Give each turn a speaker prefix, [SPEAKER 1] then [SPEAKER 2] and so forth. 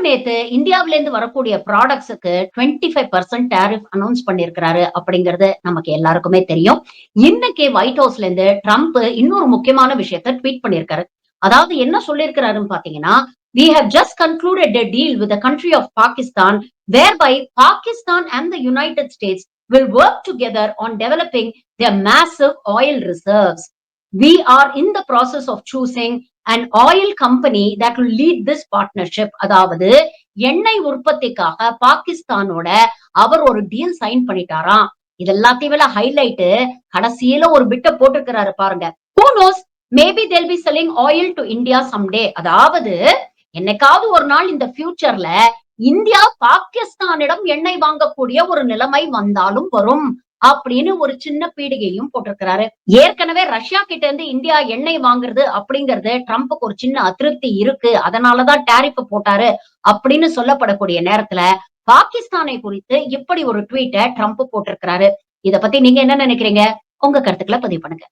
[SPEAKER 1] நேத்து இந்தியாவில இருந்து வரக்கூடிய ப்ராடக்ட்ஸுக்கு 25% டாரிஃப் அனௌன்ஸ் பண்ணியிருக்கிறாரு அப்படிங்கிறது நமக்கு எல்லாருக்குமே தெரியும். இன்னைக்கு ஒயிட் ஹவுஸ்ல இருந்து ட்ரம்ப் இன்னொரு முக்கியமான விஷயத்த ட்வீட் பண்ணியிருக்காரு. அதாவது என்ன சொல்லியிருக்கிறாருன்னு பாத்தீங்கன்னா, "We have just concluded a deal with the country of Pakistan, whereby Pakistan and the United States will work together on developing their massive oil reserves. We are in the process of choosing an oil company that will lead this partnership." அதாவது எண்ணெய் உற்பத்திக்காக பாகிஸ்தானோட அவர் ஒரு deal sign பண்ணிட்டாராம். இது எல்லாத்தையும் விட highlight கடைசியில ஒரு பிட்ட போட்டிருக்கிறாரு பாருங்க. Who knows? Maybe they'll be selling oil to India someday. அதாவது என்னைக்காவது ஒரு நாள் இந்த ஃபியூச்சர்ல இந்தியா பாகிஸ்தானிடம் எண்ணெய் வாங்கக்கூடிய ஒரு நிலைமை வந்தாலும் வரும் அப்படின்னு ஒரு சின்ன பீடிகையும் போட்டிருக்கிறாரு. ஏற்கனவே ரஷ்யா கிட்ட இருந்து இந்தியா எண்ணெய் வாங்குறது அப்படிங்கிறது ட்ரம்ப்புக்கு ஒரு சின்ன அதிருப்தி இருக்கு. அதனாலதான் டாரிஃப் போட்டாரு அப்படின்னு சொல்லப்படக்கூடிய நேரத்துல பாகிஸ்தானை குறித்து இப்படி ஒரு ட்வீட்டை ட்ரம்ப் போட்டிருக்கிறாரு. இத பத்தி நீங்க என்ன நினைக்கிறீங்க? உங்க கருத்துக்களை பதிவு பண்ணுங்க.